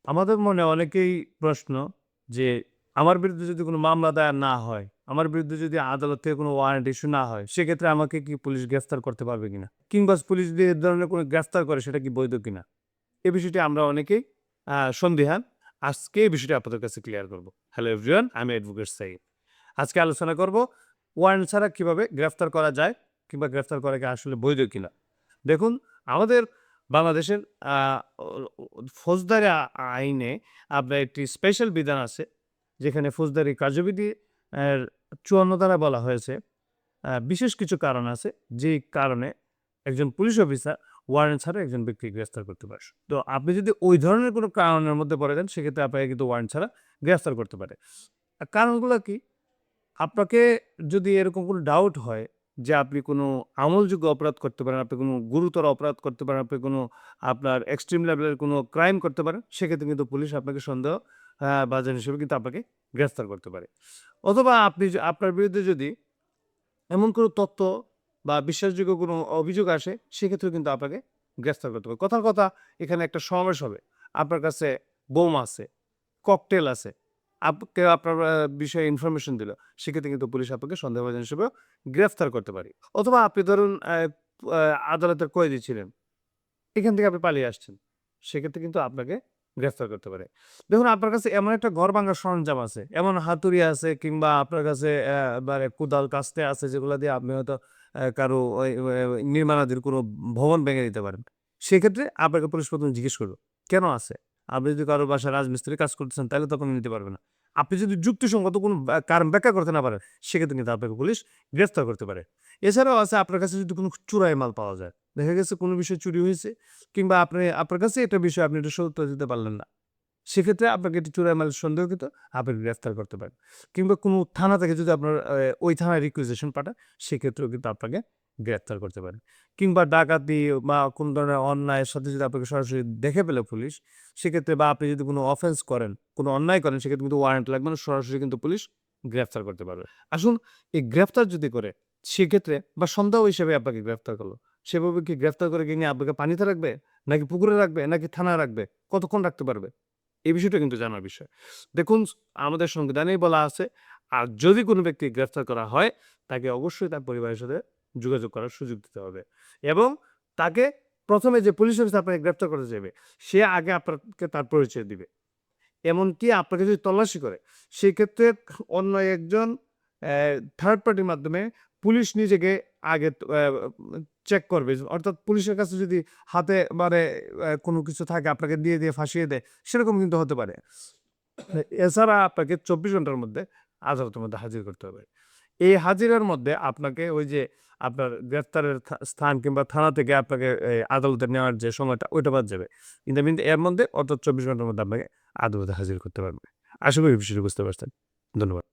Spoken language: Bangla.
আমাদের মনে অনেকেই প্রশ্ন যে আমার বিরুদ্ধে যদি কোনো মামলা দায়ের না হয়, আমার বিরুদ্ধে যদি আদালত থেকে কোনো ওয়ারেন্ট ইস্যু না হয়, সেক্ষেত্রে আমাকে কি পুলিশ গ্রেফতার করতে পারবে কিনা? কিংবা পুলিশ যদি এ ধরনের কোনো গ্রেফতার করে সেটা কি বৈধ কিনা? এ বিষয়টি আমরা অনেকেই সন্দিহান। আজকে এই বিষয়টি আপনাদের কাছে ক্লিয়ার করব। হ্যালো এভরিওয়ান, আমি অ্যাডভোকেট সাঈদ। আজকে আলোচনা করব ওয়ারেন্ট ছাড়া কিভাবে গ্রেফতার করা যায় কিংবা গ্রেফতার করা কি আসলে বৈধ কিনা? দেখুন, আমাদের বাংলাদেশের আ ও ও ফৌজদারি আইনে আপনার একটি স্পেশাল বিধান আছে, যেখানে ফৌজদারি কার্যবিধি এর ৫৪ ধারায় বলা হয়েছে, বিশেষ কিছু কারণ আছে, যেই কারণে একজন পুলিশ অফিসার ওয়ারেন্ট ছাড়া একজন ব্যক্তিকে গ্রেফতার করতে পারে। তো আপনি যদি ওই ধরনের কোনো কারণের মধ্যে পড়ে যান, সেক্ষেত্রে আপনাকে কিন্তু ওয়ারেন্ট ছাড়া গ্রেফতার করতে পারে। কারণগুলো কি? আপনাকে যদি এরকম কোনো ডাউট হয় যে আপনি কোনো আমলযোগ্য অপরাধ করতে পারেন, আপনি কোনো গুরুতর অপরাধ করতে পারেন, আপনি কোনো আপনার এক্সট্রিম লেভেলের কোনো ক্রাইম করতে পারেন, সেক্ষেত্রে কিন্তু পুলিশ আপনাকে সন্দেহ ভাজন হিসেবে কিন্তু আপনাকে গ্রেফতার করতে পারে। অথবা আপনি আপনার বিরুদ্ধে যদি এমন কোনো তথ্য বা বিশ্বাসযোগ্য কোনো অভিযোগ আসে, সেক্ষেত্রেও কিন্তু আপনাকে গ্রেফতার করতে পারে। কথার কথা, এখানে একটা সমাবেশ হবে। আপনার কাছে বোম আছে, ককটেল আছে। কেউ আপনার বিষয়ে ইনফরমেশন দিল। সেক্ষেত্রে কিন্তু পুলিশ আপনাকে সন্দেহভাজন হিসেবেও গ্রেফতার করতে পারে। অথবা আপনি ধরুন আ আদালতের কয়েদি ছিলেন। এখান থেকে আপনি পালিয়ে আসছেন। সেক্ষেত্রে কিন্তু আপনাকে গ্রেফতার করতে পারে। দেখুন, আপনার কাছে এমন একটা ঘর ভাঙার সরঞ্জাম আছে, এমন হাতুড়ি আছে কিংবা আপনার কাছে মানে কোদাল, কাস্তে আছে, যেগুলা দিয়ে আপনি হয়তো কারো ওই নির্মাণাধীন কোনো ভবন ভেঙে দিতে পারেন। সেক্ষেত্রে আপনাকে পুলিশ ১ম এ জিজ্ঞেস করবে, "কেন আছে?" আপনি যদি কারো বাসায় রাজমিস্ত্রির কাজ করতেছেন, তাহলে তো আপনি নিতে পারবে না। আপনি যদি যুক্তিসঙ্গত কোনো কারণ ব্যাখ্যা করতে না পারেন, সেক্ষেত্রে কিন্তু আপনাকে পুলিশ গ্রেফতার করতে পারে। এছাড়াও আছে, আপনার কাছে যদি কোনো চোরাই মাল পাওয়া যায়। দেখা গেছে কোনো বিষয় চুরি হয়েছে, কিংবা আপনার কাছে একটা বিষয় আপনি এটা সত্য দিতে পারলেন না। সেক্ষেত্রে আপনাকে এটি চোরাই মাল সন্দেহকৃত, আপনি গ্রেফতার করতে পারেন। কিংবা কোনো থানা থেকে যদি আপনার ওই থানায় রিকুইজিশন পাঠায়, সেক্ষেত্রেও কিন্তু আপনাকে গ্রেফতার করতে পারে। কিংবা ডাকাতি বা কোন ধরনের অন্যায়ের সাথে যদি আপনাকে সরাসরি দেখে ফেলে পুলিশ, সেক্ষেত্রে বা আপনি যদি কোনো অফেন্স করেন, কোনো অন্যায় করেন, সেক্ষেত্রে কিন্তু ওয়ারেন্ট লাগবে না। সরাসরি কিন্তু পুলিশ গ্রেফতার করতে পারবে। আসুন, এই গ্রেফতার যদি করে, সেক্ষেত্রে বা সন্দেহ হিসেবে আপনাকে গ্রেফতার করলো, সেভাবে কি গ্রেফতার করে কি নিয়ে আপনাকে পানিতে রাখবে? নাকি পুকুরে রাখবে? নাকি থানায় রাখবে? কতক্ষণ রাখতে পারবে? এই বিষয়টা কিন্তু জানার বিষয়। দেখুন, আমাদের সংবিধানেই বলা আছে, আর যদি কোনো ব্যক্তি গ্রেফতার করা হয়, তাকে অবশ্যই তার পরিবারের সাথে যোগাযোগ করার সুযোগ দিতে হবে। এবং তাকে ১ম এ যে পুলিশ অফিসার আপনাকে গ্রেফতার করতে চাইবে, সে আগে আপনাকে তার পরিচয় দিবে। এমনকি আপনাকে যদি তল্লাশি করে, সেক্ষেত্রে অন্য একজন অ্যা থার্ড পার্টির মাধ্যমে পুলিশ নিজেকে আগে চেক করবে। অর্থাৎ পুলিশের কাছে যদি হাতে মানে কোনো কিছু থাকে, আপনাকে দিয়ে ফাঁসিয়ে দেয়, সেরকম কিন্তু হতে পারে। এছাড়া আপনাকে ২৪ ঘন্টার মধ্যে আদালতের মধ্যে হাজির করতে হবে। এই হাজিরার মধ্যে আপনাকে ওই যে আপনার গ্রেফতারের স্থান কিংবা থানা থেকে আপনাকে আদালতে নেওয়ার যে সময়টা, ওইটা বাদ যাবে। ইন দ্য মিন এর মধ্যে অর্থাৎ ২৪ ঘন্টার মধ্যে আপনাকে আদালতে হাজির করতে পারবে। আশা করি বিষয়টি বুঝতে পারছেন। ধন্যবাদ।